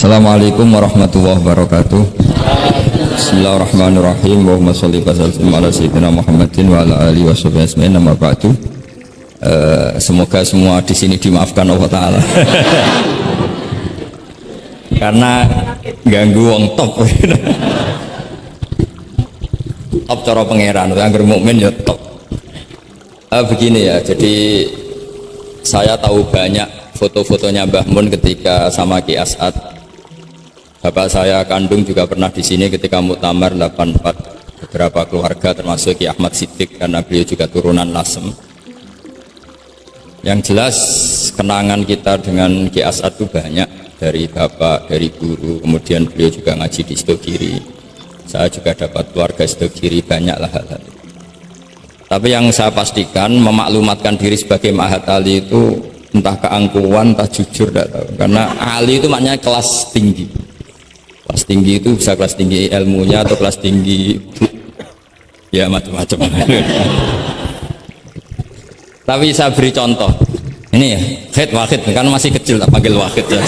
Assalamualaikum warahmatullahi wabarakatuh. Bismillahirrahmanirrahim. Allahumma sholli wa sallim ala sayyidina Muhammadin wa ala alihi washabihi ajmain. Amma ba'du. Semoga semua di sini dimaafkan Allah Ta'ala. Karena ganggu wong top. Top cara pangeran, angger mukmin ya top. Begini ya, jadi saya tahu banyak foto-fotonya Mbah Mun ketika sama Ki As'ad. Bapak saya kandung juga pernah di sini ketika Muktamar 84, beberapa keluarga termasuk Ki Ahmad Siddiq karena beliau juga turunan Lasem. Yang jelas kenangan kita dengan Ki As'ad itu banyak, dari bapak, dari guru, kemudian beliau juga ngaji di Sidogiri. Saya juga dapat keluarga Sidogiri, banyaklah hal-hal. Tapi yang saya pastikan memaklumatkan diri sebagai Mahat Ali itu entah keangkuhan, entah jujur, tidak tahu. Karena Ali itu maknanya kelas tinggi. Kelas tinggi itu bisa kelas tinggi ilmunya atau kelas tinggi ya macam-macam. Tapi saya beri contoh. Ini ya, Wahid kan masih kecil tak panggil Wahid ya.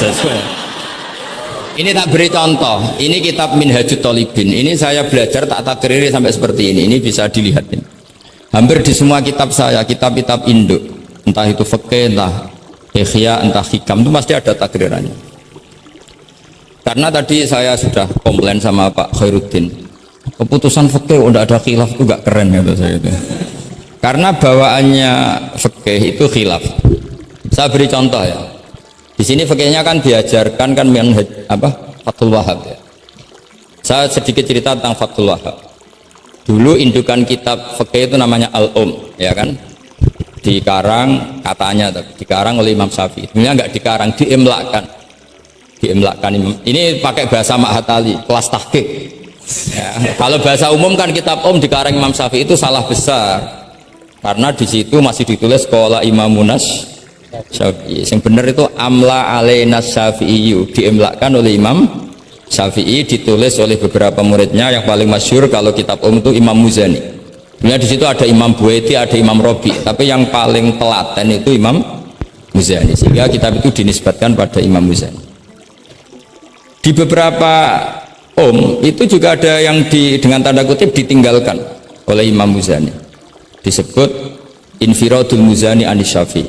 Ini tak beri contoh. Ini kitab Minhajut Thalibin. Ini saya belajar tak takriri sampai seperti ini. Ini bisa dilihat ini. Hampir di semua kitab saya, kitab-kitab induk, entah itu fikih, entah ihya, entah hikam, itu pasti ada takrirannya. Karena tadi saya sudah komplain sama Pak Khairuddin, keputusan fikih udah ada khilaf itu gak keren kata saya itu. Karena bawaannya fikih itu khilaf. Saya beri contoh ya. Di sini fikihnya kan diajarkan kan Fathul Wahab ya. Saya sedikit cerita tentang Fathul Wahab. Dulu indukan kitab fikih itu namanya Al-Um, ya kan? Dikarang katanya, dikarang oleh Imam Syafi'i. Sebenarnya enggak dikarang, diimlakkan. Ini pakai bahasa Mahat Ali, kelas tahqiq. Ya, kalau bahasa umum kan kitab dikarang Imam Syafi'i itu salah besar. Karena di situ masih ditulis qala Imamunas Syafi'i. Yang benar itu amla alainas Syafi'i, diimlakkan oleh Imam Syafi'i, ditulis oleh beberapa muridnya. Yang paling masyhur kalau kitab itu Imam Muzani. Sebenarnya di situ ada Imam Buaiti, ada Imam Robi, tapi yang paling telaten itu Imam Muzani, sehingga kitab itu dinisbatkan pada Imam Muzani. Di beberapa itu juga ada yang dengan tanda kutip ditinggalkan oleh Imam Muzani, disebut Infiradul Muzani anis Syafi'i.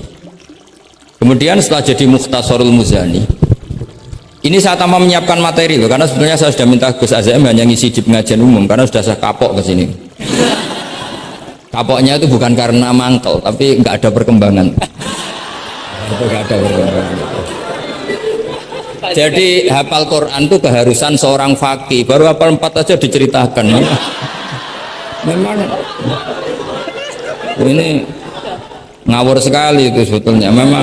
Kemudian setelah jadi Mukhtasarul Muzani, ini saya tambah menyiapkan materi loh, karena sebenarnya saya sudah minta Gus Azam hanya ngisi di pengajian umum karena sudah saya kapok ke sini. Kapoknya itu bukan karena mangkel, tapi nggak ada perkembangan. Nggak ada perkembangan. Jadi hafal Quran itu keharusan seorang faqih. Baru hafal 4 aja diceritakan. Memang ini ngawur sekali itu sebetulnya. Memang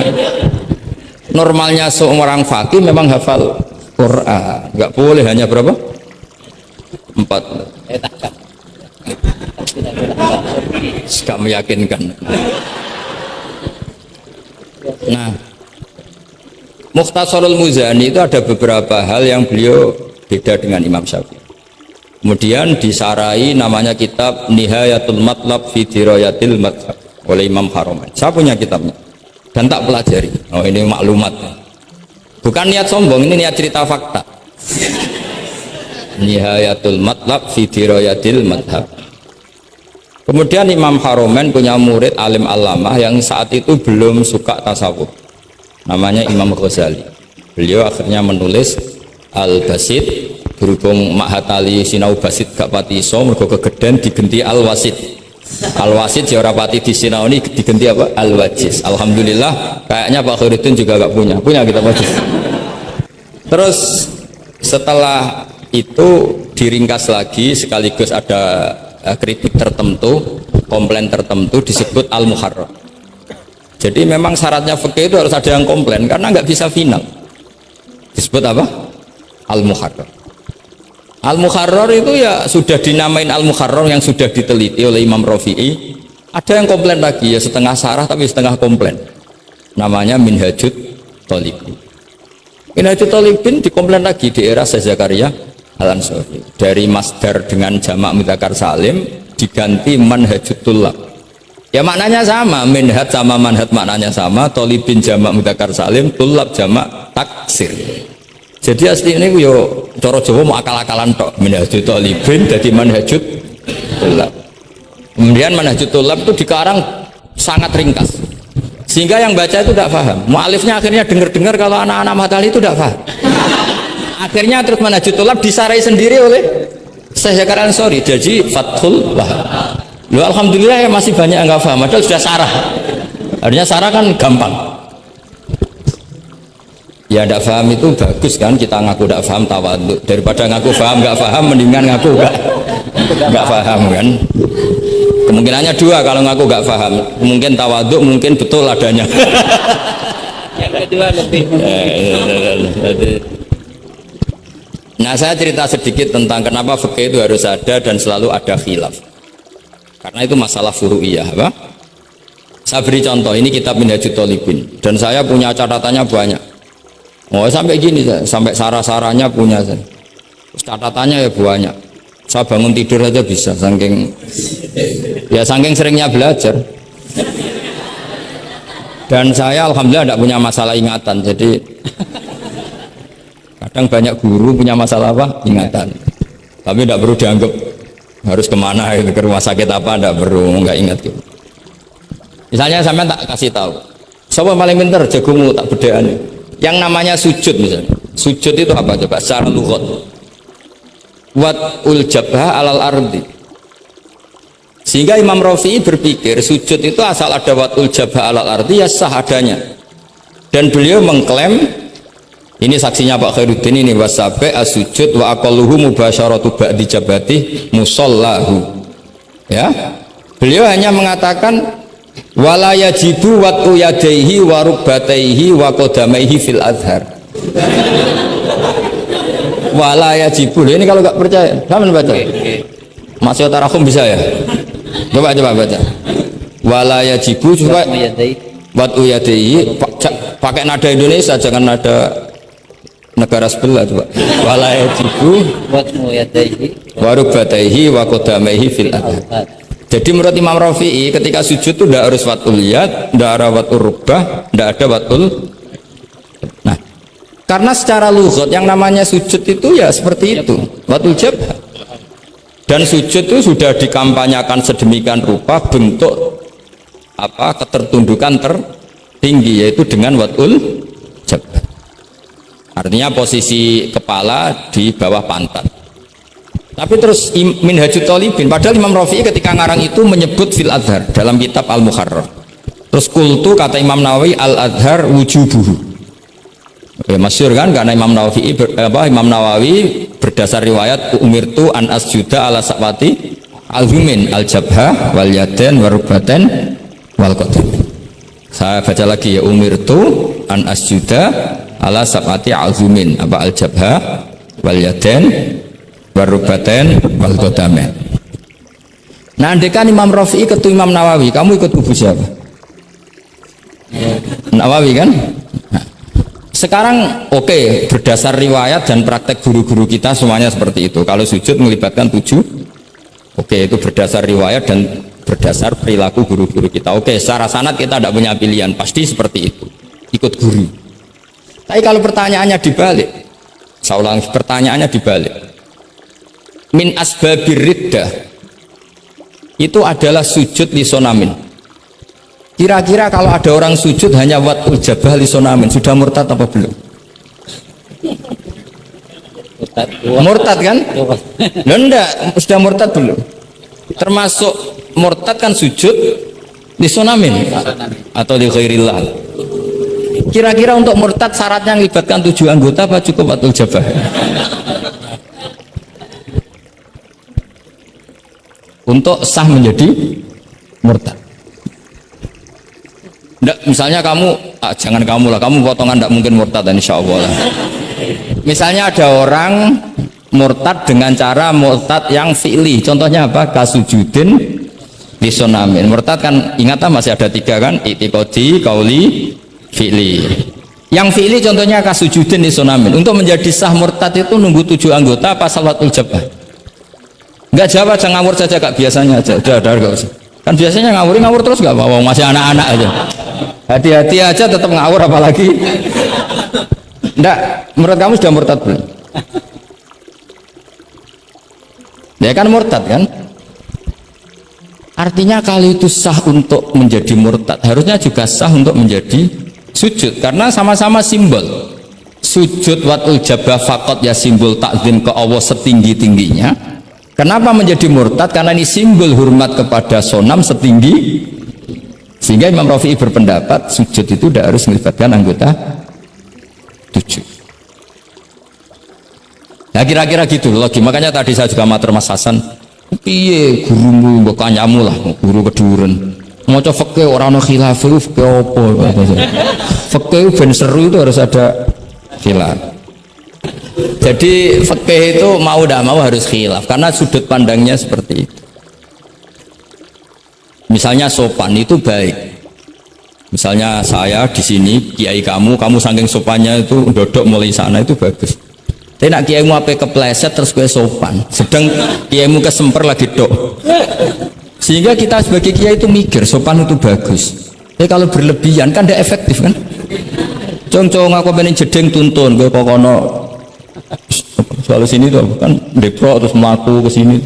normalnya seorang faqih memang hafal Quran. Nggak boleh hanya berapa? 4. Gak meyakinkan. Nah, Mukhtasarul Muzani itu ada beberapa hal yang beliau beda dengan Imam Syafi'i. Kemudian disarai namanya kitab Nihayatul Matlab fi Dirayatil Madhab oleh Imam Haramain. Saya punya kitabnya dan tak pelajari. Oh, ini maklumat. Bukan niat sombong, ini niat cerita fakta. Nihayatul Matlab fi Dirayatil Madhab. Kemudian Imam Haramain punya murid alim alamah yang saat itu belum suka tasawuf, namanya Imam Ghazali. Beliau akhirnya menulis Al-Basit, berhubung Mahat Ali sinau basit gak pati iso mergo kegeden digenti Al-Wasit. Al-Wasit ya ora pati disinau ini digenti apa? Al-Wajiz. Alhamdulillah kayaknya Pak Khairuddin juga gak punya kitab wajib. Terus setelah itu diringkas lagi sekaligus ada kritik tertentu, komplain tertentu, disebut Al-Muharrar. Jadi memang syaratnya fikih itu harus ada yang komplain karena nggak bisa final. Disebut apa? Al-Muharrar. Al-Muharrar itu ya sudah dinamain Al-Muharrar yang sudah diteliti oleh Imam Rafi'i. Ada yang komplain lagi ya setengah sarah tapi setengah komplain. Namanya Minhajut Thalibin. Minhajut Thalibin dikomplain lagi di era Syekh Zakaria Al-Ansari. Dari masdar dengan jamak mudzakkar salim diganti Manhajut Thullab. Ya maknanya sama, minhaj sama manhaj maknanya sama, thalibin jamak mudzakkar salim, thullab jamak taksir. Jadi asli ini yo cara Jawa mau akal-akalan tok, Minhajut Thalibin jadi Manhajut Thulab. Kemudian Manhajut Thulab itu dikarang sangat ringkas, sehingga yang baca itu tidak paham. Mu'alifnya akhirnya dengar-dengar kalau anak-anak Matali itu tidak paham. Akhirnya terus Manhajut Thulab disarai sendiri oleh Syekh Zakaria Ansori, jadi Fathul Wahab. Loh, alhamdulillah ya masih banyak yang nggak paham, padahal sudah sarah. Artinya sarah kan gampang. Ya tidak paham itu bagus kan, kita ngaku tidak paham tawadhu, daripada ngaku paham nggak paham, mendingan ngaku nggak paham kan. Kemungkinannya dua kalau ngaku nggak paham, mungkin tawadhu, mungkin betul adanya. Yang kedua lebih. Nah, saya cerita sedikit tentang kenapa fikih itu harus ada dan selalu ada khilaf. Karena itu masalah furu'iyah, apa? Saya beri contoh, ini kitab Minhajut Thalibin dan saya punya catatannya banyak. Oh, sampai gini, sampai sarah-sarahnya punya saya. Catatannya ya banyak. Saya bangun tidur aja bisa, saking seringnya belajar. Dan saya alhamdulillah tidak punya masalah ingatan, jadi kadang banyak guru punya masalah apa? Ingatan. Tapi tidak perlu dianggap harus kemana, ke rumah sakit apa, tidak perlu, nggak ingat gitu. Misalnya sampai tak kasih tahu, siapa paling pintar jagomu tak bedaan. Yang namanya sujud misalnya, sujud itu apa coba secara lughat? Wat'ul jabha alal ardi. Sehingga Imam Rafi'i berpikir sujud itu asal ada wat'ul jabha alal ardi ya sah adanya. Dan beliau mengklaim, ini saksinya Pak Khairuddin ini, wasabe as-sujud wa aqalluhu mubasyaratu ba'di jabati musallahu. Ya. Beliau hanya mengatakan wala yajibu wat'u yadaihi wa rukbataihi wa qadamaihi fil azhar. Wala yajibu. Ini kalau nggak percaya, sama baca. Masih tarakum bisa ya? Coba baca. Wala yajibu coba wat'u yadaihi pakai nada Indonesia, jangan nada negara sebelah coba. Wala yajibu wat'u yadaihi wa rukbataihi wa qadamaihi fil azhar. Jadi menurut Imam Rafi'i ketika sujud itu tidak harus watul yad, tidak ada watul rukbah, tidak ada watul. Nah, karena secara lughat yang namanya sujud itu ya seperti itu, watul jabha. Dan sujud itu sudah dikampanyakan sedemikian rupa bentuk apa ketertundukan tertinggi, yaitu dengan watul jabha. Artinya posisi kepala di bawah pantat. Tapi terus Minhajut Thalibin, padahal Imam Rafi'i ketika ngarang itu menyebut fil adhar dalam kitab Al-Muharrar. Terus kultu kata Imam Nawawi al-adhar wujubuhu. Ya masyhur kan, karena Imam Nawawi berdasar riwayat umirtu an asjuda ala sabati al-humin al-jabha wal yaden warubaten wal qadam. Saya baca lagi ya, umirtu an asjuda ala sabati al-humin apa al-jabha wal yaden warubaten wal qadamain. Nah, andekan Imam Rafi'i ketemu Imam Nawawi, kamu ikut kubu siapa? Nawawi kan? Nah, sekarang oke, berdasar riwayat dan praktek guru-guru kita semuanya seperti itu. Kalau sujud melibatkan 7, oke, itu berdasar riwayat dan berdasar perilaku guru-guru kita. Oke, secara sanad kita tidak punya pilihan, pasti seperti itu, ikut guru. Tapi kalau pertanyaannya dibalik, saya ulang, pertanyaannya dibalik. Min asbabir riddah itu adalah sujud lisonamin. Kira-kira kalau ada orang sujud hanya wat'ul jabah lisonamin, sudah murtad apa belum? Murtad kan? Enggak, sudah murtad belum? Termasuk murtad kan sujud lisonamin atau li ghairillah. Kira-kira untuk murtad syaratnya melibatkan 7 anggota apa cukup wat'ul jabah? Untuk sah menjadi murtad. Nggak, misalnya kamu, jangan kamu lah, kamu potongan tidak mungkin murtad insya Allah lah. Misalnya ada orang murtad dengan cara murtad yang fi'li, contohnya apa? Kasujudin lisonamin. Murtad kan ingatlah masih ada 3 kan, i'tiqadi, qauli, fi'li. Yang fi'li contohnya kasujudin lisonamin. Untuk menjadi sah murtad itu nunggu 7 anggota apa salatul jabah? Enggak jawab, jangan ngawur saja kak, biasanya aja, udah enggak usah. Kan biasanya ngawur terus nggak apa-apa, masih anak-anak aja. Hati-hati aja tetap ngawur apalagi Enggak, menurut kamu sudah murtad belum? Ya kan murtad kan? Artinya kalau itu sah untuk menjadi murtad, harusnya juga sah untuk menjadi sujud, karena sama-sama simbol. Sujud watul jabah fakot ya simbol takzim ke Allah setinggi-tingginya. Kenapa menjadi murtad? Karena ini simbol hormat kepada sonam setinggi, sehingga Imam Rafi'i berpendapat sujud itu tidak harus melibatkan anggota tujuh. Nah kira-kira gitu loh. Makanya tadi saya juga matur Mas Hasan, piye gurumu mbok kanyamu lah, guru keduren maca fikih ora ono khilaf, fikih apa? Fikih ben seru itu harus ada khilaf. Jadi fikih itu mau tidak mau harus khilaf karena sudut pandangnya seperti itu. Misalnya sopan itu baik. Misalnya saya di sini kiai kamu saking sopannya itu dodok mulai sana itu bagus. Tapi nak kiaimu apa kepleset terus gue sopan, sedang kiaimu kesemper lagi dok. Sehingga kita sebagai kiai itu mikir sopan itu bagus. Tapi kalau berlebihan kan tidak efektif kan. Cong aku pengen jedeng tuntun gue kokono soal sini tuh kan depro terus melaku ke sini.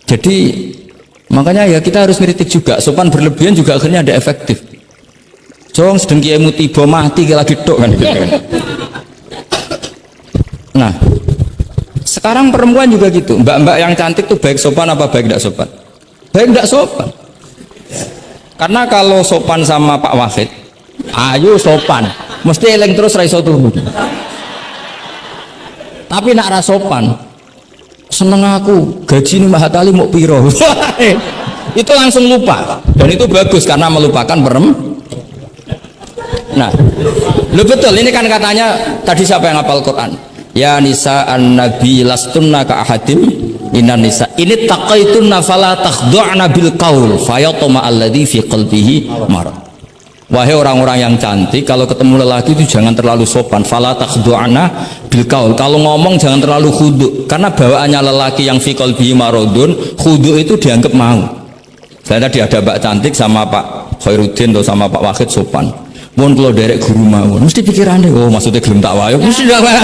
Jadi makanya ya kita harus kritik juga, sopan berlebihan juga akhirnya tidak efektif. Cong sedang kiaimu tiba mati lagi dok kan gitu kan. Nah, sekarang perempuan juga gitu. Mbak-mbak yang cantik tuh baik sopan apa baik tidak sopan? Baik tidak sopan. Karena kalau sopan sama Pak Wahid, ayo sopan, mesti eleng terus raiso turu. Tapi nak ra sopan, seneng aku, gaji ini Mahatali mau piro. Itu langsung lupa. Dan itu bagus karena melupakan perempuan. Nah, lo betul ini kan katanya tadi siapa yang hafal Quran? Ya nisa an-nabi lastunna ka ahadim inan nisa ini taqaitunna fala takhdu'na bil qaul fayatma alladhi fi qalbihi marad. Wahai orang-orang yang cantik, kalau ketemu lelaki itu jangan terlalu sopan, fala takhdu'na bil qaul. Kalau ngomong jangan terlalu khudu, karena bawaannya lelaki yang fi qalbihi maradun, khudu itu dianggap mau. Saya tadi ada Mbak cantik sama Pak Khairuddin atau sama Pak Wahid sopan. Mohon kalau derek guru mawon, mesti pikirannya, oh maksudnya gelem tak wayo, mesti tak wayo.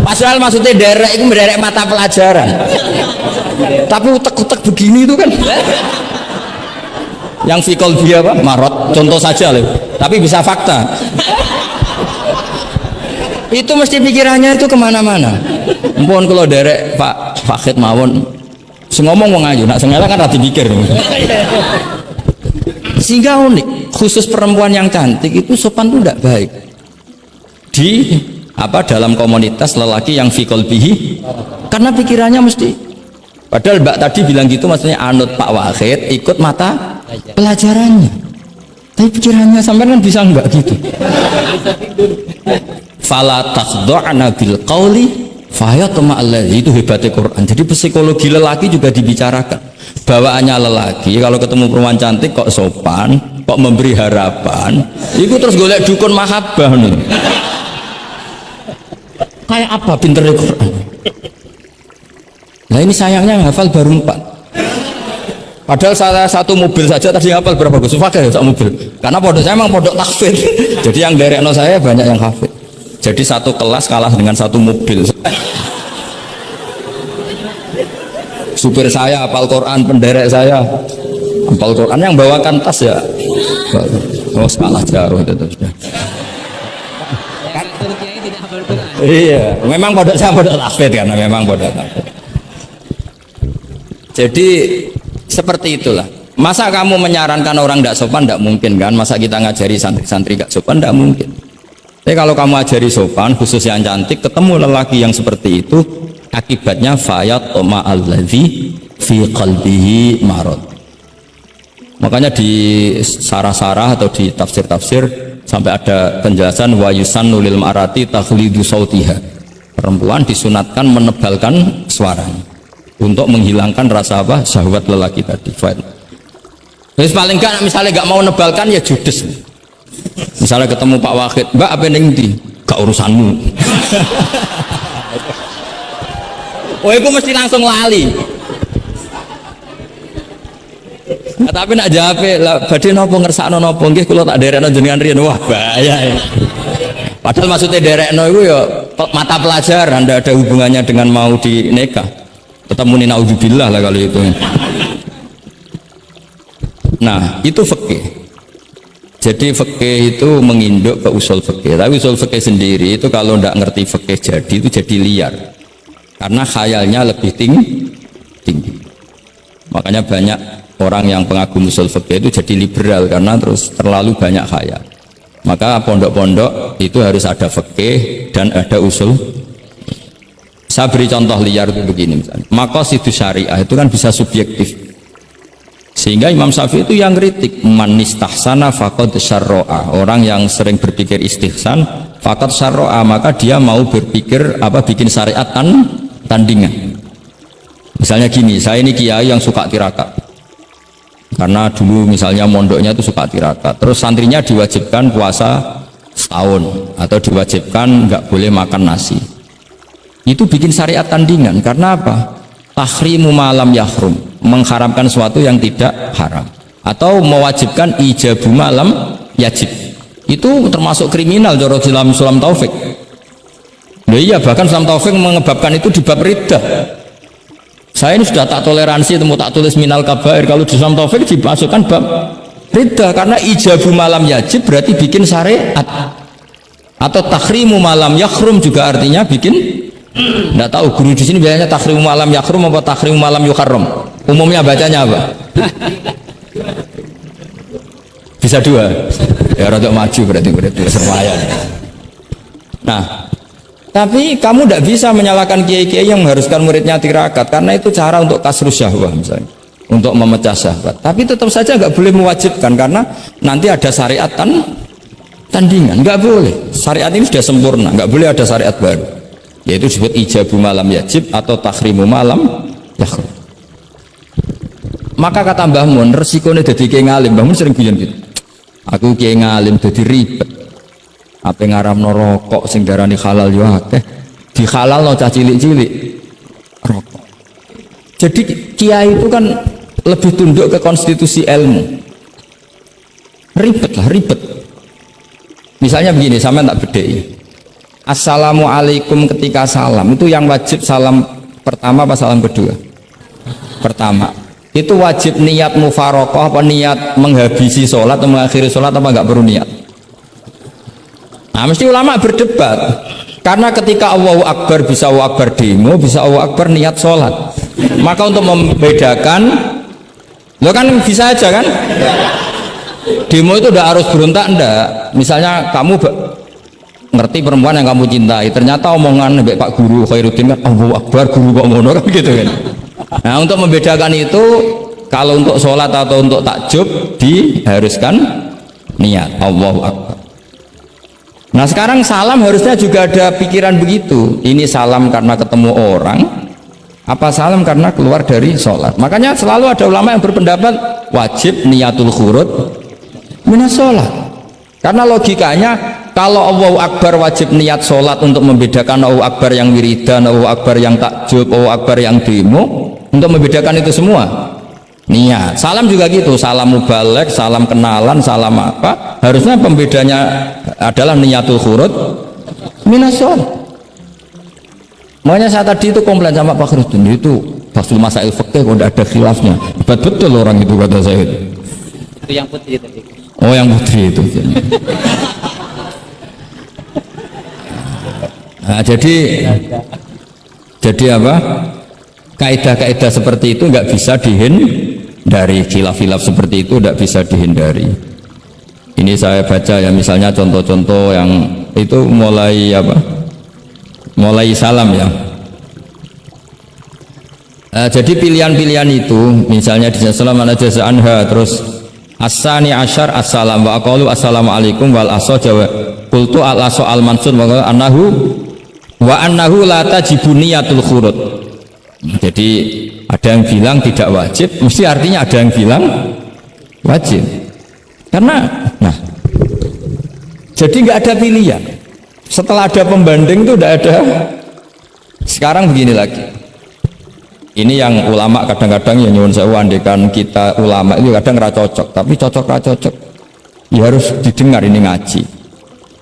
Padahal maksudnya derek itu menderek mata pelajaran. Tapi utek-utek begini itu kan. Yang fikol dia apa? Marot, contoh saja loh. Tapi bisa fakta. Itu mesti pikirannya itu kemana-mana. Mohon kalau derek Pak Fakid mawon, ngomong mau ngaju, nak sengaja kan rati pikir. Sehingga unik, khusus perempuan yang cantik itu sopan itu tidak baik di apa dalam komunitas lelaki yang fikol bihi, karena pikirannya mesti. Padahal Mbak tadi bilang gitu maksudnya anut Pak Wahid, ikut mata pelajarannya. Tapi pikirannya sampai kan bisa enggak gitu. Fala takhdu'na bil qauli fayatma alladzi, itu hebatnya Quran. Jadi psikologi lelaki juga dibicarakan. Bawaannya lelaki kalau ketemu perempuan cantik kok sopan, kok memberi harapan, itu terus golek dukun mahabbah nih. Kayak apa pinternya Quran? Nah ini sayangnya hafal baru 4. Padahal saya satu mobil saja tadi hafal berapa Gus? Fakir satu mobil. Karena pondok saya memang pondok takfir. Jadi yang dari saya banyak yang hafid. Jadi satu kelas kalah dengan satu mobil. Supir saya hafal Quran, penderek saya hafal Quran, yang bawakan tas ya oh kalah jauh itu sudah. Iya, memang pondok saya pondok tahfidz karena memang pondok tahfidz. Jadi seperti itulah. Masa kamu menyarankan orang tidak sopan? Tidak mungkin kan. Masa kita ngajari santri-santri tidak sopan? Tidak mungkin. Tapi kalau kamu ajari sopan, khusus yang cantik, ketemu lelaki yang seperti itu, akibatnya fayat oma alladzi fi qalbihi marad. Makanya di sarah-sarah atau di tafsir-tafsir sampai ada penjelasan wa yusannu lil marati takhlidu sautiha. Perempuan disunatkan menebalkan suaranya untuk menghilangkan rasa apa? Syahwat lelaki tadi. Terus paling enggak misalnya enggak mau menebalkan ya judes. Misalnya ketemu Pak Wahid, Mbak apa ning ndi? Gak urusanmu. Oh itu mesti langsung lali. Nah, tapi nak jawab lah badhe napa ngersakno napa nggih kula tak derekno jenengan riyen. Wah bahaya. Padahal maksudnya derekno itu ya mata pelajaran, tidak ada hubungannya dengan mau dinikah. Tetap muni naudzubillah lah kalau itu. Nah, itu fikih. Jadi fikih itu menginduk ke usul fikih. Tapi usul fikih sendiri itu kalau tidak ngerti fikih jadi itu jadi liar. Karena khayalnya lebih tinggi. Makanya banyak orang yang pengagum usul fikih itu jadi liberal karena terus terlalu banyak khayal. Maka pondok-pondok itu harus ada fikih dan ada usul. Saya beri contoh liar itu begini misalnya. Maqasidus syariah itu kan bisa subjektif. Sehingga Imam Syafi'i itu yang kritik man istahsana faqad syarra'a. Orang yang sering berpikir istihsan faqad syarra'a, maka dia mau berpikir bikin syariat tandingan. Misalnya gini, saya ini kiai yang suka tirakat. Karena dulu misalnya mondoknya itu suka tirakat, terus santrinya diwajibkan puasa setahun atau diwajibkan nggak boleh makan nasi. Itu bikin syariat tandingan. Karena apa? Tahrimu malam yahrum, mengharamkan sesuatu yang tidak haram, atau mewajibkan ijabu malam yajib. Itu termasuk kriminal jorok dalam Sulam Taufik. Nah, iya, bahkan Sulam Taufik mengebabkan itu di bab riddah. Saya ini sudah tak toleransi, temu tak tulis minal kabair. Kalau di Sulam Taufik dimasukkan bab riddah, karena ijabu malam yajib berarti bikin syariat. Atau tahrimu malam yakhrum juga artinya bikin. Nggak tahu guru di sini biasanya tahrimu malam yakhrum apa tahrimu malam yukharram. Umumnya bacanya apa? Bisa dua. Ya rada maju berarti sermayan. Nah, tapi kamu tidak bisa menyalahkan kiai-kiai yang mengharuskan muridnya tirakat, karena itu cara untuk kasrus syahwah misalnya, untuk memecah syahwat. Tapi tetap saja nggak boleh mewajibkan, karena nanti ada syariat tandingan. Nggak boleh. Syariat ini sudah sempurna, nggak boleh ada syariat baru. Yaitu disebut ijabu malam yajib atau tahrimu malam yakhrum. Maka kata Mbah Mun, resikonya jadi kiai ngalim. Mbah Mun sering guyon gitu. Aku kiai ngalim jadi ribet. Apa ngaramno rokok sing darani halal yo akeh, dihalalno cah cilik-cilik rokok. Jadi kiai itu kan lebih tunduk ke konstitusi ilmu. Ribet. Misalnya begini, sama tak bedai. Assalamualaikum ketika salam itu yang wajib salam pertama apa salam kedua? Pertama. Itu wajib niat mufaroqah apa niat menghabisi sholat atau mengakhiri sholat apa enggak perlu niat? Nah, mesti ulama berdebat. Karena ketika Allahu Akbar bisa Allahu Akbar demo, bisa Allahu Akbar niat sholat. Maka untuk membedakan, lo kan bisa aja kan? Demo itu udah harus berontak enggak? Misalnya kamu ngerti perempuan yang kamu cintai, ternyata omongan Pak Guru Khairuddin kan Allahu Akbar, guru kok ngono kan gitu kan. Nah, untuk membedakan itu, kalau untuk sholat atau untuk takjub diharuskan niat Allahu Akbar. Nah, sekarang salam harusnya juga ada pikiran begitu. Ini salam karena ketemu orang, apa salam karena keluar dari sholat. Makanya selalu ada ulama yang berpendapat wajib niatul khurud minas sholat. Karena logikanya kalau Allahu Akbar wajib niat sholat untuk membedakan Allahu Akbar yang wiridan, Allahu Akbar yang takjub, Allahu Akbar yang demo, untuk membedakan itu semua niat. Salam juga gitu, salam mubalek, salam kenalan, salam apa, harusnya pembedanya adalah niatul khurud minas sholat. Makanya saya tadi itu komplain sama Pak Khairuddin, itu basul masail fikih kok tidak ada khilafnya. Betul orang itu kata saya. Itu yang putih tadi. Oh, yang putri itu. Nah, jadi apa? Kaidah-kaidah seperti itu nggak bisa dihindari. Khilaf-khilaf seperti itu nggak bisa dihindari. Ini saya baca ya, misalnya contoh-contoh yang itu mulai apa? Mulai salam ya. Jadi pilihan-pilihan itu, misalnya di salam ala jaza anha, terus asani asyar assalam wa aqalu assalamualaikum wal aso jawa qultu al aso al mansur wa annahu la tajibu niyatul khurud. Jadi ada yang bilang tidak wajib, mesti artinya ada yang bilang wajib. Karena jadi nggak ada pilihan. Setelah ada pembanding itu tidak ada. Sekarang begini lagi. Ini yang ulama kadang-kadang ya nyuwun sewu, andekan kita ulama itu kadang ra cocok, tapi cocok ra cocok ya harus didengar, ini ngaji.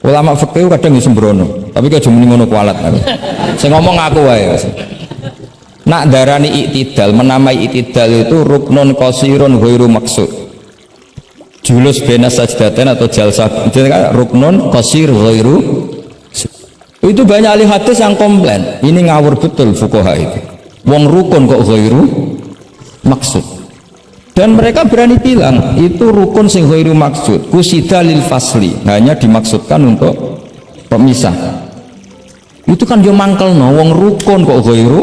Ulama fikih kadang sembrono, tapi kok cuma ngono kualat aku. Saya ngomong aku wae. Nak darani iktidal, menamai iktidal itu ruknun qasirun ghairu maksud. Julus bena sajdatain atau jalsah, ruknun qasir ghairu. Itu banyak ahli hadis yang komplain, ini ngawur betul fuqaha itu. Wong rukun kok ghairu maksud. Dan mereka berani bilang itu rukun sing ghairu maksud, kusida lil fasli, hanya dimaksudkan untuk pemisah. Itu kan dia mangkelno wong rukun kok ghairu.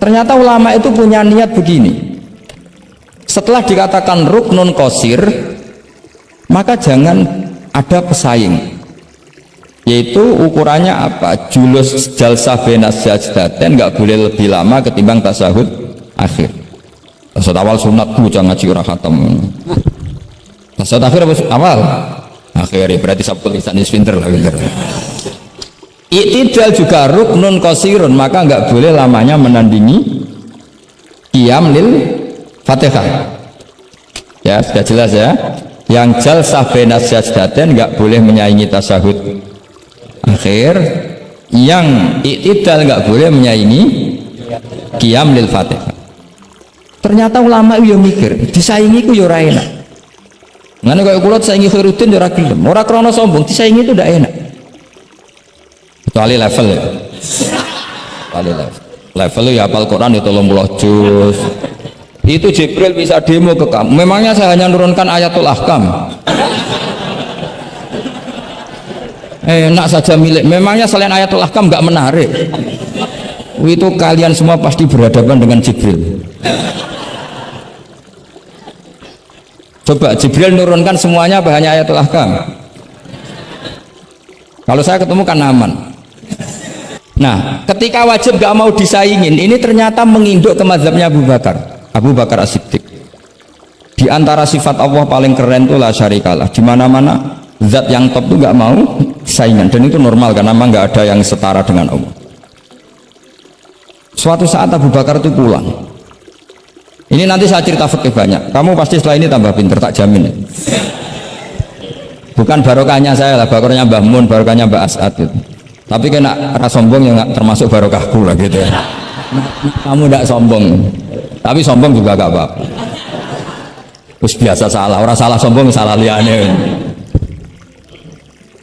Ternyata ulama itu punya niat begini. Setelah dikatakan ruknun qasir, maka jangan ada pesaing. Yaitu ukurannya apa? Julus jalsah benas sajdatain nggak boleh lebih lama ketimbang tasahud akhir. Tasawuf awal sunatku jangan ngaji ora khatam. Tasawuf akhir apa awal? Akhir berarti sabtu lisan pinter lah pinter. Iktidal juga ruknun qasirun, maka enggak boleh lamanya menandingi qiyam lil Fatihah. Ya, sudah jelas ya. Yang jalsah benas sajdatain enggak boleh menyaingi tasahud akhir. Yang iktidal enggak boleh menyaingi qiyam lil Fatihah. Ternyata ulama itu mikir, disaingi itu ya ora enak. Ngene kaya kula disaingi Khairuddin ya ora gelem. Ora krana sombong, disaingi itu ndak enak. Kecuali level ya. Kecuali level. Level ya hafal Quran itu 30 juz. Itu Jibril bisa demo ke kamu. Memangnya saya hanya nurunkan ayatul ahkam. Enak saja milik. Memangnya selain ayatul ahkam nggak menarik. Itu kalian semua pasti berhadapan dengan Jibril. Coba Jibril nurunkan semuanya apa hanya ayatul ahkam? Kalau saya ketemu kan aman. Nah, ketika wajib gak mau disaingin, ini ternyata menginduk ke mazhabnya Abu Bakar As-Siddiq. Di antara sifat Allah paling keren itu la syarikalah. Di mana-mana zat yang top itu gak mau saingan, dan itu normal karena memang gak ada yang setara dengan Allah. Suatu saat Abu Bakar itu pulang. Ini nanti saya cerita fikih banyak. Kamu pasti setelah ini tambah pinter, tak jamin. Bukan barokahnya saya lah, barokahnya Mbah Mun, barokahnya Mbah As'ad gitu. Tapi kena rasa sombong yang termasuk barokahku lah gitu ya. Kamu tidak sombong, tapi sombong juga gak apa-apa. Terus biasa salah, orang salah sombong salah liane.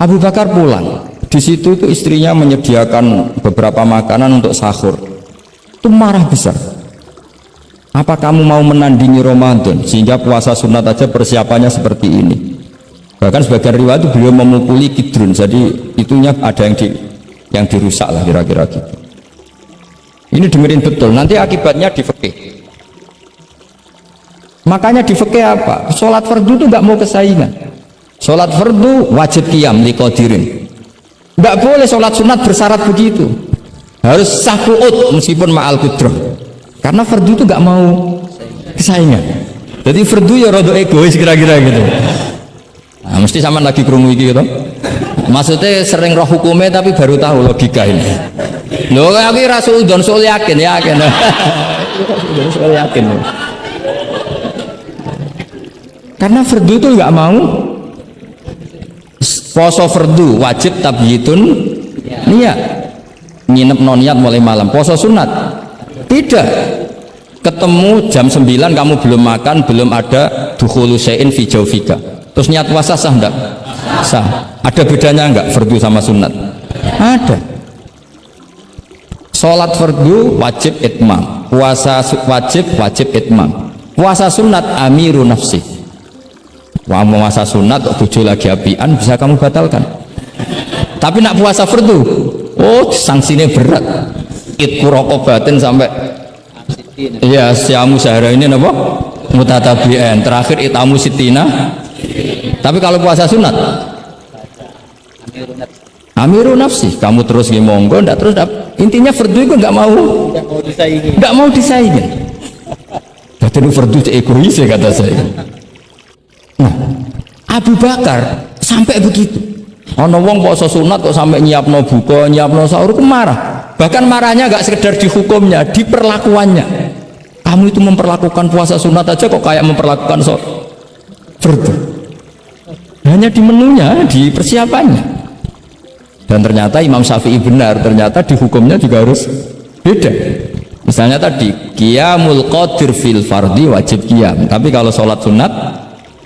Abu Bakar pulang. Di situ itu istrinya menyediakan beberapa makanan untuk sahur. Itu marah besar. Apa kamu mau menandingi Ramadan sehingga puasa sunat aja persiapannya seperti ini? Bahkan sebagian riwayat itu beliau memukuli kidrun, jadi itunya ada yang dirusak lah kira-kira gitu. Ini dengerin betul, nanti akibatnya di fikih. Makanya di fikih apa? Sholat fardu itu nggak mau kesaingan. Sholat fardu wajib qiyam liqadirin. Nggak boleh sholat sunat bersyarat begitu. Harus sahkuut meskipun ma'al kudrah. Karena fardu itu nggak mau kesaingan. Jadi fardu ya rada egois kira-kira gitu. Nah, mesti sama lagi krungu iki gitu. Maksudnya sering roh hukumnya tapi baru tahu logika ini. Loh kayak aku rasul don sul yakin. Sul yakin. Karena fardu itu nggak mau. Poso fardu wajib tabyitun niat. Nginep non niat mulai malam. Poso sunat tidak. Ketemu jam 9 kamu belum makan, belum ada dukhulu syai'in fi jawfika. Terus niat puasa sah enggak? Sah. Ada bedanya enggak fardu sama sunat? Ada. Sholat fardu wajib itmam, puasa wajib itmam. Puasa sunat amiru nafsi. Wah, puasa sunat kok bojo lagi apian bisa kamu batalkan. Tapi nak puasa fardu, oh sanksinya berat. Itku rokobatin sampai ya siamu sehara ini apa? Mutatabi'an. Terakhir itamu sitina. Tapi kalau puasa sunat amiru nafsi, kamu terus monggo, ndak terus intinya fardu itu nggak mau disaingin. Jadi fardu egois kata saya. Nah, Abu Bakar sampai begitu. Ono wong puasa sunat kok sampai nyiapno buka, nyiapno sahur, marah. Bahkan marahnya nggak sekedar di hukumnya, di perlakuannya. Kamu itu memperlakukan puasa sunat aja kok kayak memperlakukan fardu. hanya di menunya, di persiapannya. Dan ternyata Imam Syafi'i benar, ternyata di hukumnya juga harus beda. Misalnya tadi qiyamul qadir fil fardi wajib qiyam, tapi kalau sholat sunat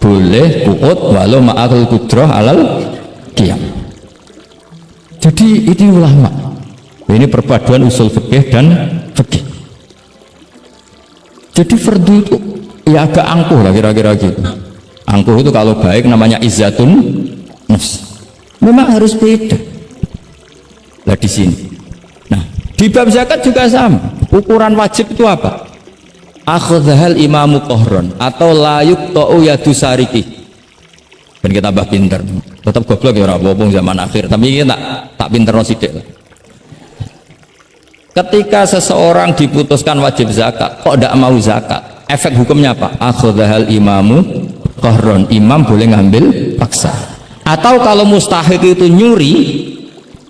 boleh qu'ud walau ma'al qudrah alal qiyam. Jadi itu ulama. Ini perpaduan usul fikih dan fikih. Jadi fardu itu ya agak angkuh lah kira-kira gitu. Angkuh itu kalau baik namanya izzatun nafs. Memang harus beda. Lah di sini. Nah, di bab zakat juga sama. Ukuran wajib itu apa? Akhadhal imamu qahron atau la yuqta'u yadu sariki. Ben kita tambah pinter. Tetap goblok ya ora apa-apa zaman akhir, tapi kita tak pinterno sithik lah. Ketika seseorang diputuskan wajib zakat, kok tidak mau zakat? Efek hukumnya apa? Akhadhal imamu qahron. Imam boleh ngambil paksa. Atau kalau mustahik itu nyuri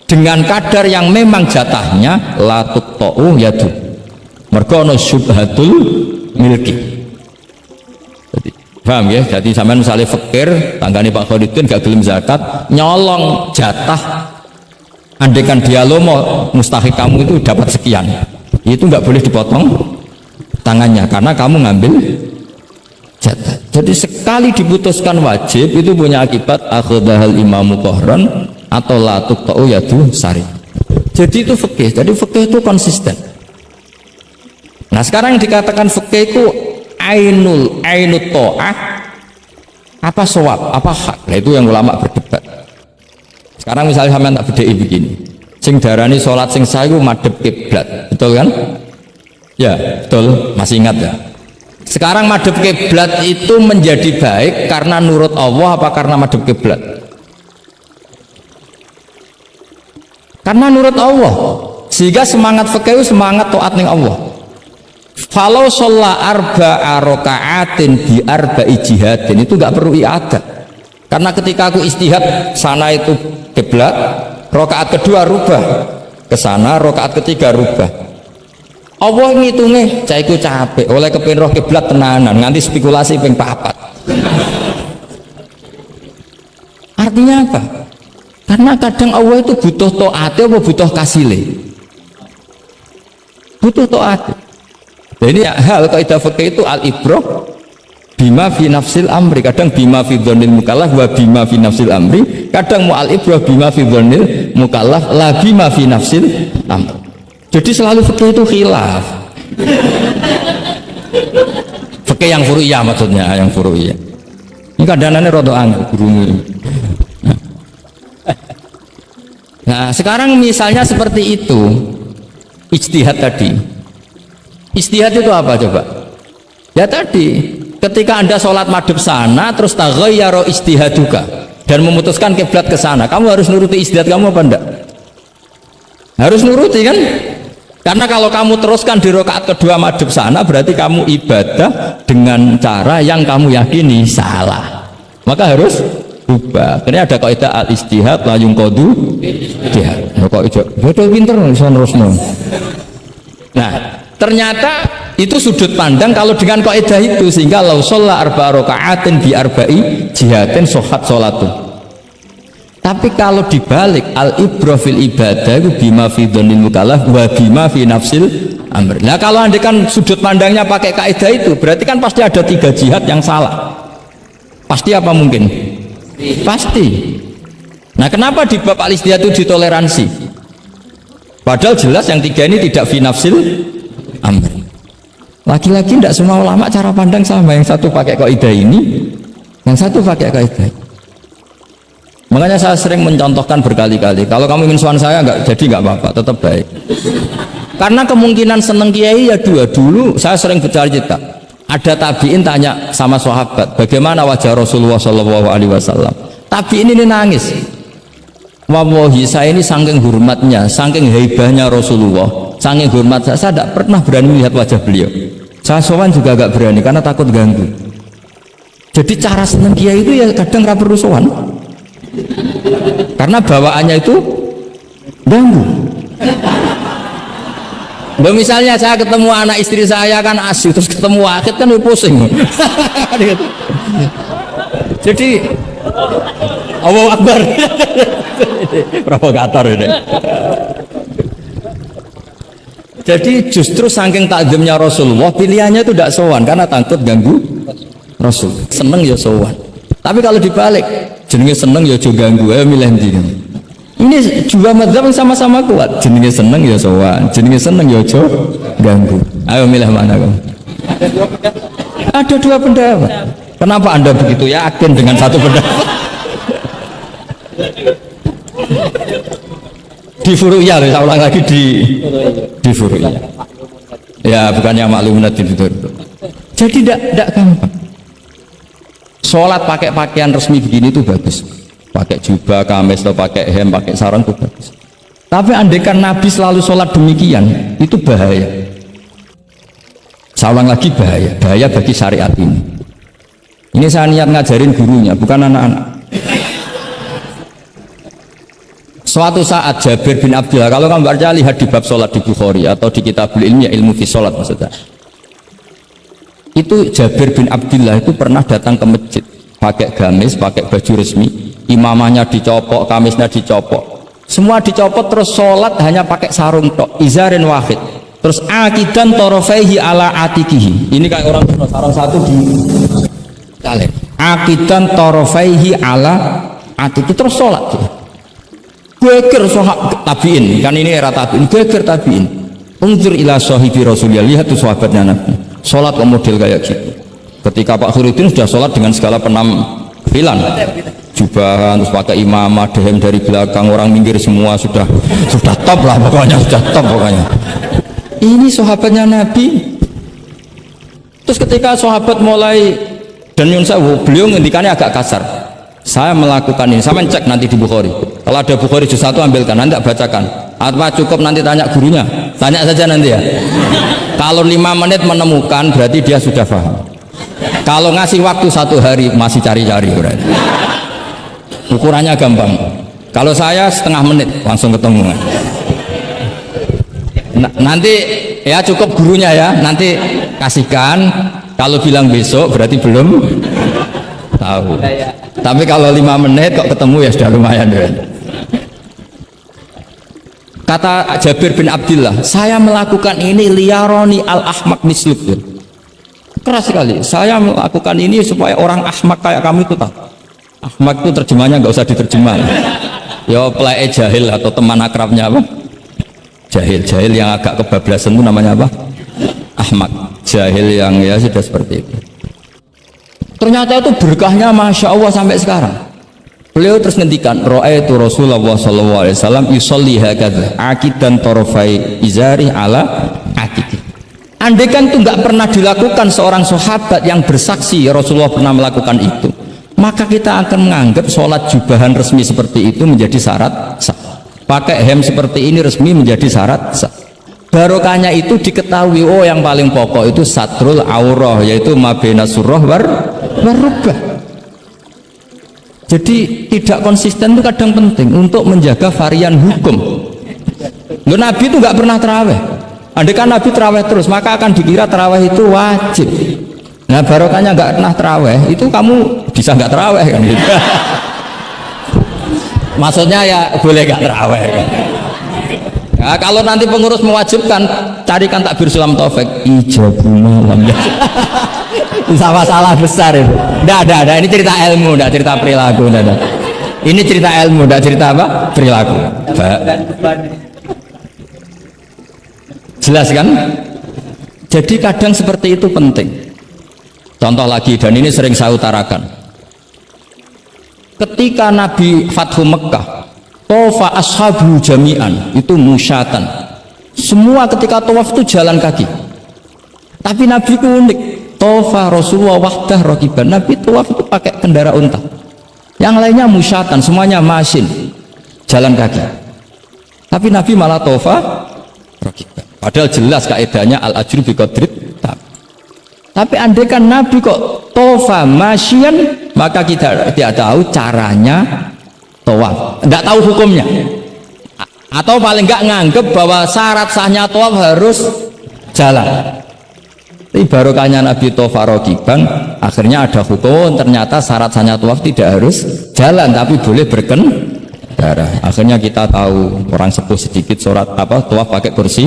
dengan kadar yang memang jatahnya la tuqta'u yadu. Mergo ana syubhatul milki. Jadi, paham ya? Jadi sampean misalnya fakir, tanggane Pak Khalidin gak gelem zakat, nyolong jatah. Andaikan dia lomo mustahik kamu itu dapat sekian, itu nggak boleh dipotong tangannya karena kamu ngambil jatah. Jadi sekali diputuskan wajib itu punya akibat akhadhal imamu qahran atau la tuqta'u yadu sari. Jadi itu fikih. Jadi fikih itu konsisten. Nah sekarang yang dikatakan fikih itu ainut ta'ah apa shawab, apa hak. Nah itu yang ulama berdebat. Sekarang misalnya sampean tak bedheki begini. Sing darani salat sing sah iku madhep kiblat. Betul kan? Ya, betul. Masih ingat ya? Sekarang madhep kiblat itu menjadi baik karena nurut Allah apa karena madhep kiblat? Karena nurut Allah. Sehingga semangat fikih semangat taat ning Allah. Falau sholla arba'a raka'atin bi arba'i jihadin itu enggak perlu i'adah. Karena ketika aku istihad sana itu kiblat, rakaat kedua rubah ke sana, rakaat ketiga rubah. Allah ngitungnya caiku capek oleh kepin roh kiblat tenanan nganti spekulasi ping 4. Artinya apa? Karena kadang Allah itu butuh taat apa butuh kasile? Butuh taat. Nah, ini hal kaidah fikih itu al-ibrah bima fi nafsil amri, kadang bima fi dzannil mukallaf wa bima fi nafsil amri, kadang mu'al ibrah bima fi dzannil mukallaf la bima fi nafsil amri. Jadi selalu fikih itu khilaf. Fikih yang furu'iyah maksudnya, yang furu'iyah. Ini kadang-kadang rada angel gurumu. Nah, sekarang misalnya seperti itu. Ijtihad tadi. Ijtihad itu apa coba? Ya tadi ketika Anda sholat madhep sana terus taghayyara ijtihaduka dan memutuskan kiblat ke sana, kamu harus nuruti ijtihad kamu apa enggak? Harus nuruti kan? Karena kalau kamu teruskan di rakaat kedua madhep sana berarti kamu ibadah dengan cara yang kamu yakini salah. Maka harus ubah. Ini ada kaidah al ijtihad la yunqadu ijtihad. Kok ijo betul pinter iso nerusno. Nah, ternyata itu sudut pandang kalau dengan kaidah itu, sehingga lau sholla arba'a raka'atin bi arba'i jihadin sohat sholatun. Tapi kalau dibalik al ibrah fil ibadah itu bima fi dzannil mukallaf wa bima fi nafsil amr. Nah kalau anda kan sudut pandangnya pakai kaidah itu berarti kan pasti ada 3 jihad yang salah. Pasti apa mungkin? Pasti. Nah kenapa di bab al ijtihad itu ditoleransi? Padahal jelas yang 3 ini tidak fi nafsil amr. Lagi-lagi tidak semua ulama cara pandang sama, yang satu pakai kaidah ini, yang satu pakai kaidah. Makanya saya sering mencontohkan berkali-kali, kalau kamu ingin suan saya enggak jadi enggak apa-apa, tetap baik. Karena kemungkinan seneng kiai ya dua. Dulu saya sering bercerita, ada tabiin tanya sama sahabat, bagaimana wajah Rasulullah SAW. Tabiin ini nangis. Wallahi saya ini saking hormatnya, saking haibahnya Rasulullah, saking hormat saya tidak pernah berani melihat wajah beliau. Saya sowan juga agak berani karena takut ganggu. Jadi cara seneng kiai itu ya kadang nggak perlu sowan, karena bawaannya itu ganggu. Misalnya saya ketemu anak istri saya kan asyik, terus ketemu wakil kan pusing. Jadi Allahu Akbar. Provokator ini. Jadi justru saking takzimnya Rasulullah, pilihannya itu tidak sowan karena takut ganggu Rasul. Seneng ya sowan. Tapi kalau dibalik, jenenge seneng ya juga ganggu, ayo milih ndi. Ini dua mazhab sama-sama kuat. Jenenge seneng ya sowan, jenenge seneng ya aja ganggu. Ayo milih mana kamu? Ada dua pendapat. Kenapa Anda begitu yakin dengan satu pendapat? Di Furu'iyah, saya ulang lagi di Furu'iyah. Ya, bukannya maklumat itu. Jadi tidak gampang. Sholat pakai pakaian resmi begini itu bagus. Pakai jubah, kamis, atau pakai hem, pakai sarung itu bagus. Tapi andaikan Nabi selalu sholat demikian, itu bahaya. Saya ulang lagi bahaya bagi syariat ini. Ini saya niat ngajarin gurunya, bukan anak-anak. Suatu saat Jabir bin Abdullah, kalau kamu baca lihat di bab sholat di Bukhari atau di Kitabul Ilmi, ilmu fi sholat maksudnya, itu Jabir bin Abdullah itu pernah datang ke masjid pakai gamis, pakai baju resmi, imamahnya dicopok, kamisnya dicopok, semua dicopot, terus sholat hanya pakai sarung tok, izarin wahid, terus akidan torofaihi ala atikihi. Ini kayak orang sarung satu di kalian, akidan torofaihi ala atikihi, terus sholat geger sahabat tabiin, kan ini era tabiin, geger tabiin. Unzur ila sahibi Rasulullah, lihat tuh sahabatnya Nabi sholat model kayak gitu. Ketika Pak Khairuddin sudah sholat dengan segala penampilan, jubahan, terus pakai imamah, dehem dari belakang, orang minggir semua, sudah top lah pokoknya, sudah top pokoknya. Ini sahabatnya Nabi. Terus ketika sahabat mulai dan beliau ngendikannya agak kasar. Saya melakukan ini, saya cek nanti di Bukhari. Kalau ada Bukhari juz 1 ambilkan, nanti bacakan. Apa cukup nanti tanya gurunya? Tanya saja nanti ya. Kalau 5 menit menemukan berarti dia sudah paham. Kalau ngasih waktu 1 hari masih cari-cari berarti. Ukurannya gampang. Kalau saya setengah menit langsung ketemu. Nanti ya cukup gurunya ya. Nanti kasihkan. Kalau bilang besok berarti belum tahu. Tapi kalau 5 menit kok ketemu ya sudah lumayan ya. Kata Jabir bin Abdullah, saya melakukan ini liyaroni al-ahmak misluk. Keras sekali. Saya melakukan ini supaya orang ahmak kayak kamu itu tahu. Ahmak itu terjemahnya nggak usah diterjemah. Ya pelai jahil atau teman akrabnya apa? Jahil yang agak kebablasan itu namanya apa? Ahmak. Jahil yang ya sudah seperti itu. Ternyata itu berkahnya Masya Allah sampai sekarang. Beliau terus ngendikan, ra'aitu Rasulullah sallallahu alaihi wasallam yusolli hakadha akidan torofai izari ala akiki. Andai kan itu nggak pernah dilakukan seorang sahabat yang bersaksi Rasulullah pernah melakukan itu, maka kita akan menganggap sholat jubahan resmi seperti itu menjadi syarat sah. Pakai hem seperti ini resmi menjadi syarat sah. Barokahnya itu diketahui, oh yang paling pokok itu satrul aurah, yaitu mabena surah warubah. Jadi tidak konsisten itu kadang penting untuk menjaga varian hukum. Loh, Nabi itu nggak pernah terawih. Andai kan Nabi terawih terus, maka akan dikira terawih itu wajib. Nah barokahnya nggak pernah terawih, itu kamu bisa nggak terawih kan gitu. Maksudnya ya boleh nggak terawih kan. Nah, kalau nanti pengurus mewajibkan, carikan takbir sulam taufik ijabu malam. Sama salah besar itu. Tidak, ini cerita ilmu, tidak cerita perilaku. Tidak. Ini cerita ilmu, tidak cerita apa? Perilaku. Jelas kan? Jadi kadang seperti itu penting. Contoh lagi, dan ini sering saya utarakan. Ketika Nabi Fathu Mekah, Tofa ashabu jami'an, itu musyatan. Semua ketika tawaf itu jalan kaki. Tapi Nabi itu unik. Tofa Rasulullah wahdah rokiban. Nabi tawaf itu pakai kendaraan unta. Yang lainnya musyatan, semuanya masin, jalan kaki. Tapi Nabi malah tofa rokiban. Padahal jelas kaidahnya al ajru bi qadrit. Tapi andai kan Nabi kok tofa masyian, maka kita tidak tahu caranya tawaf, tidak tahu hukumnya, atau paling nggak nganggep bahwa syarat sahnya tawaf harus jalan. Tapi barokahnya Nabi tawaf rakiban, akhirnya ada hukum, ternyata syarat sanya tawaf tidak harus jalan tapi boleh berkendara. Akhirnya kita tahu orang sepuh sedikit tawaf pakai kursi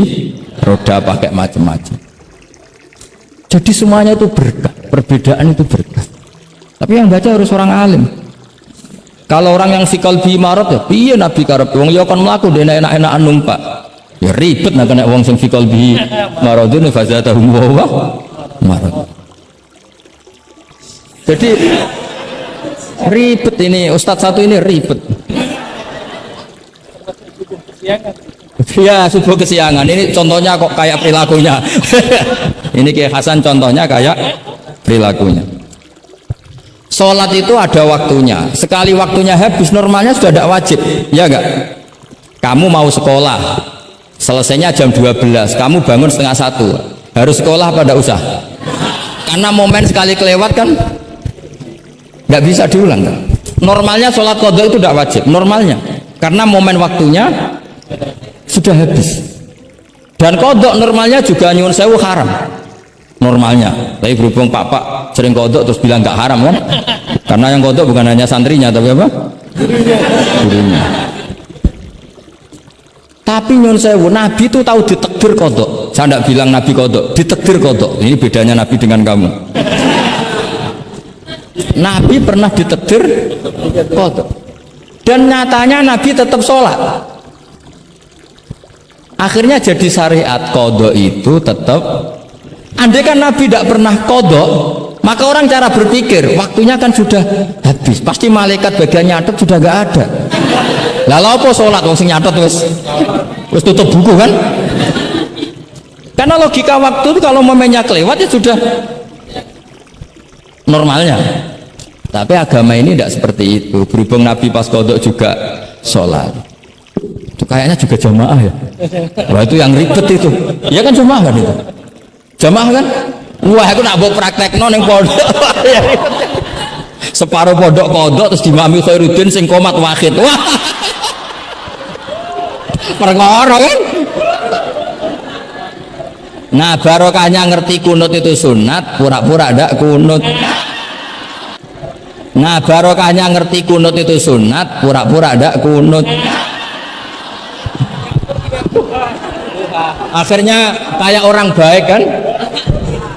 roda, pakai macam-macam. Jadi semuanya itu berkah, perbedaan itu berkah. Tapi yang baca harus orang alim. Kalau orang yang fikal bi marot ya piye Nabi karep wong ya kon mlaku dene enak-enakan numpak. Ya ribet nek kena wong sing fikal bi marodun fazatahum wa marad. Jadi ribet ini ustadz satu ini ribet. Ya subuh kesiangan ini contohnya kok kayak perilakunya. Ini Kiai Hasan contohnya kayak perilakunya. Sholat itu ada waktunya, sekali waktunya habis normalnya sudah tidak wajib, ya enggak? Kamu mau sekolah selesainya jam 12, kamu bangun setengah 1, harus sekolah pada usah? Karena momen sekali kelewat kan nggak bisa diulang kan? Normalnya sholat qadha itu tidak wajib, normalnya karena momen waktunya sudah habis. Dan qadha normalnya juga nyuwun sewu haram normalnya, tapi berhubung Pak sering kodok terus bilang nggak haram kan, karena yang kodok bukan hanya santrinya tapi apa? Gurunya. Tapi nyun sewu, Nabi itu tahu ditakdir kodok. Saya tidak bilang Nabi kodok, ditakdir kodok. Ini bedanya Nabi dengan kamu. Nabi pernah ditakdir kodok, dan nyatanya Nabi tetap sholat. Akhirnya jadi syariat kodok itu tetap. Andai kan Nabi tidak pernah kodok, maka orang cara berpikir waktunya kan sudah habis, pasti malaikat bagian nyatet sudah nggak ada. Lalu apa sholat wong sing nyatet wis tutup buku kan? Karena logika waktu itu kalau momennya kelewat ya sudah normalnya. Tapi agama ini tidak seperti itu. Berhubung Nabi pas kodok juga sholat, itu kayaknya juga jamaah ya. Wah itu yang ribet itu. Ya kan jamaah kan itu. Jamaah kan? Wah aku nak bawa praktek ning pondok. Separuh pondok kodok terus dimami Khairuddin sing komat wahid. Wah. Perkara kan? Nah barokahnya ngerti kunut itu sunat, pura-pura ndak kunut. Nah barokahnya ngerti kunut itu sunat, pura-pura ndak kunut. Akhirnya kayak orang baik kan,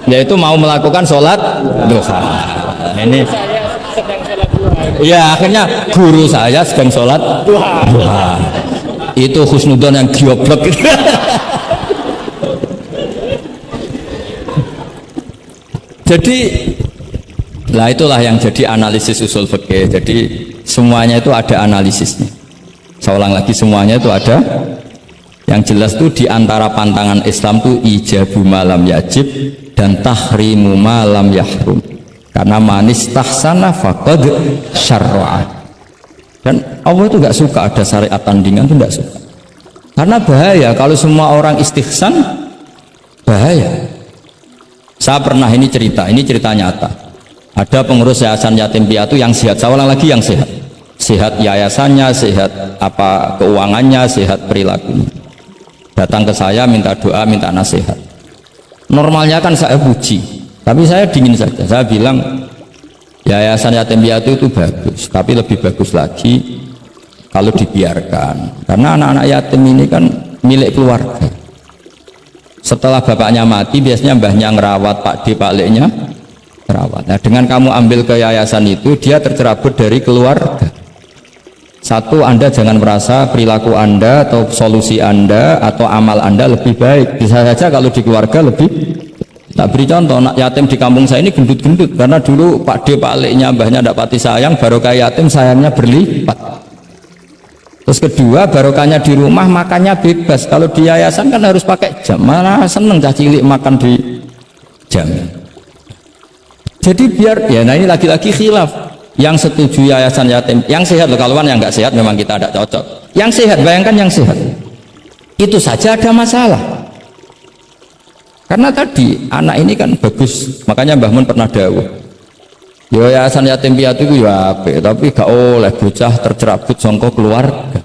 yaitu mau melakukan sholat duha. Ini ya akhirnya guru saya sedang sholat duha. Itu husnudon yang goblok. Jadi lah itulah yang jadi analisis usul fikih. Jadi semuanya itu ada analisisnya. Saya ulang lagi, semuanya itu ada. Yang jelas tuh diantara pantangan Islam tuh ijabu malam yajib dan tahrimu malam yahrum. Karena manis tahsana faqad syarra'a. Dan Allah itu nggak suka ada syariat tandingan, tuh nggak suka. Karena bahaya kalau semua orang istihsan, bahaya. Saya pernah ini cerita nyata. Ada pengurus yayasan yatim piatu yang sehat. Saya ulang lagi, yang sehat. Sehat yayasannya, sehat apa keuangannya, sehat perilakunya. Datang ke saya minta doa, minta nasihat. Normalnya kan saya puji, tapi saya dingin saja. Saya bilang yayasan yatim piatu itu bagus, tapi lebih bagus lagi kalau dibiarkan. Karena anak-anak yatim ini kan milik keluarga. Setelah bapaknya mati, biasanya mbahnya ngerawat, Pak D, Pak Leknya ngerawat. Nah, dengan kamu ambil ke yayasan itu, dia tercerabut dari keluarga. Satu, Anda jangan merasa perilaku Anda atau solusi Anda atau amal Anda lebih baik. Bisa saja kalau di keluarga lebih. Tak beri contoh, anak yatim di kampung saya ini gendut-gendut karena dulu Pak D, Pak Leknya, mbahnya tidak pati sayang, barokah yatim sayangnya berlipat. Terus kedua, barokahnya di rumah makannya bebas. Kalau di yayasan kan harus pakai jam. Mana seneng cah cilik makan di jam. Jadi biar ya, nah ini lagi-lagi khilaf. Yang setuju yayasan yatim, yang sehat loh, kalau yang nggak sehat memang kita tidak cocok. Yang sehat, bayangkan yang sehat, itu saja ada masalah. Karena tadi anak ini kan bagus, makanya Mbah Mun pernah dawuh, yayasan yatim piatu itu ya apik, tapi gak oleh bocah tercerabut songko keluarga.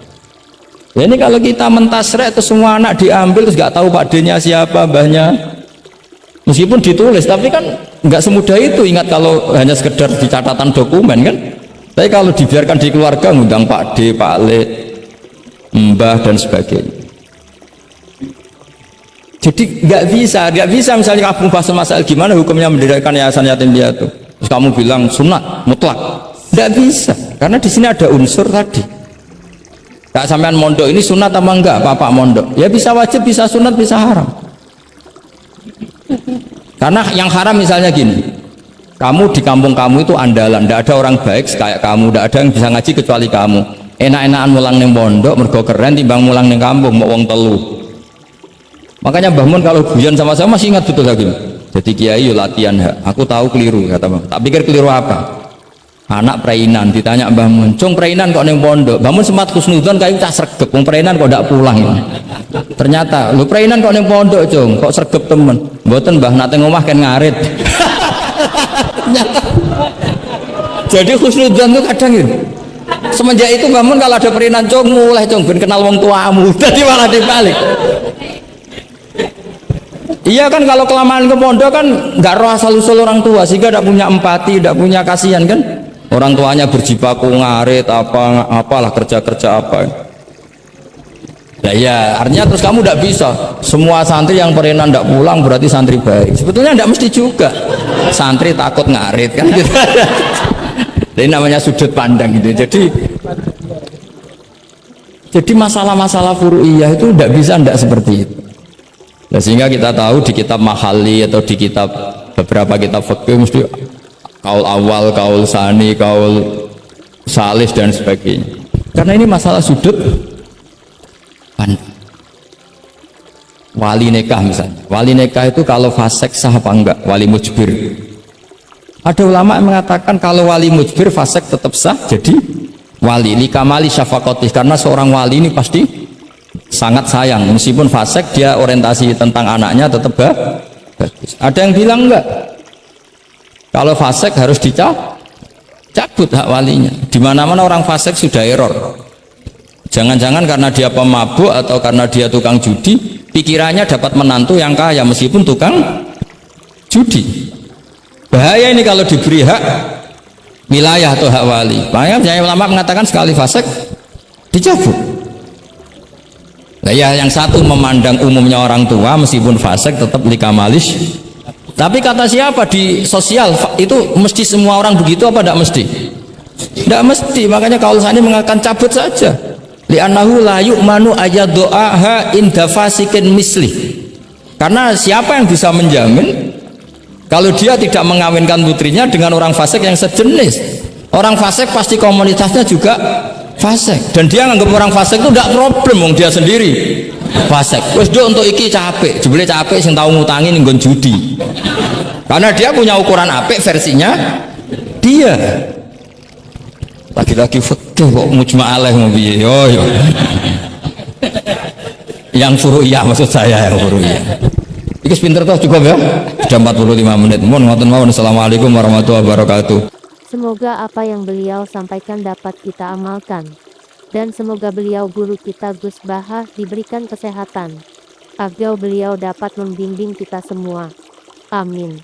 Ya ini kalau kita mentasrek terus semua anak diambil terus gak tahu Pak D-nya siapa, mbahnya Meskipun ditulis, tapi kan nggak semudah itu. Ingat kalau hanya sekedar di catatan dokumen kan. Tapi kalau dibiarkan di keluarga, ngundang Pak D, Pak Le, Mbah dan sebagainya. Jadi nggak bisa misalnya kamu bahas masalah gimana hukumnya mendirikan yayasan yatim piatu. Terus kamu bilang sunat mutlak, nggak bisa karena di sini ada unsur tadi. Tak sampean mondok ini sunat apa enggak? Bapak mondok, ya bisa wajib, bisa sunat, bisa haram. Karena yang haram misalnya gini, kamu di kampung kamu itu andalan, tidak ada orang baik kayak kamu, tidak ada yang bisa ngaji kecuali kamu. Enak-enakan mulang neng pondok, mergo keren timbang mulang neng kampung mau wong telu. Makanya Mbah Mun kalau guyon sama saya masih ingat betul lagi. Jadi kiai latihan hak. Aku tahu keliru kata Mbah. Tak pikir keliru apa? Anak preinan ditanya Mbah Mun, "Cung preinan kok ning pondok?" Mbah Mun sempat husnudzon kayak cah sregep, wong preinan kok ndak pulang. Ternyata, "Lu preinan kok ning pondok, Cung? Kok sregep temen?" "Mboten Mbah, nate ngomah kan ngarit." Jadi husnudzon itu kadang gitu. Semenjak itu Mbah Mun kalau ada preinan, "Cung mulai Cung ben kenal wong tuamu." Jadi malah dibalik. Iya kan kalau kelamaan ke pondok kan nggak roh asal usul orang tua sehingga tidak punya empati, tidak punya kasihan kan. Orang tuanya berjibaku ngarit apalah kerja apa. Nah ya artinya terus kamu tidak bisa semua santri yang perenan tidak pulang berarti santri baik. Sebetulnya tidak mesti juga. Santri takut ngarit kan gitu. Jadi namanya sudut pandang gitu. Jadi masalah-masalah furu'iyah itu tidak bisa tidak seperti itu. Nah, sehingga kita tahu di kitab Mahali atau di kitab beberapa kitab fikih mesti kaul awal, kaul sani, kaul salis dan sebagainya. Karena ini masalah sudut pandang. Wali nikah misalnya. Wali nikah itu kalau fasik sah apa enggak? Wali mujbir. Ada ulama yang mengatakan kalau wali mujbir fasik tetap sah jadi wali. Likamali syafaqatih karena seorang wali ini pasti sangat sayang meskipun fasik dia orientasi tentang anaknya tetap bagus. Ada yang bilang enggak, kalau fasik harus dicabut hak walinya. Dimana-mana orang fasik sudah error. Jangan-jangan karena dia pemabuk atau karena dia tukang judi pikirannya dapat menantu yang kaya meskipun tukang judi. Bahaya ini kalau diberi hak wilayah atau hak wali. Makanya ulama mengatakan sekali fasik dicabut. Nah, ya yang satu memandang umumnya orang tua meskipun fasik tetap likamalis. Tapi kata siapa di sosial itu mesti semua orang begitu apa tidak mesti? Tidak mesti. Makanya kalau saya mengatakan cabut saja. Li'annahu la yu'manu ayadu'aha inda fasikin misli. Karena siapa yang bisa menjamin kalau dia tidak mengawinkan putrinya dengan orang fasik yang sejenis? Orang fasik pasti komunitasnya juga fasik dan dia nganggap orang fasik itu tidak problem wong dia sendiri fasik wes do untuk iki capek jebule capek sing tau ngutangi ning nggon judi karena dia punya ukuran apik versinya dia lagi-lagi fikih kok mujma' alaih mau piye yo yang furu'iyah maksud saya yang furu'iyah iki pinter toh cukup ya sudah 45 menit mohon ngoten mawon. Assalamualaikum warahmatullahi wabarakatuh. Semoga apa yang beliau sampaikan dapat kita amalkan. Dan semoga beliau guru kita Gus Bahar diberikan kesehatan. Agar beliau dapat membimbing kita semua. Amin.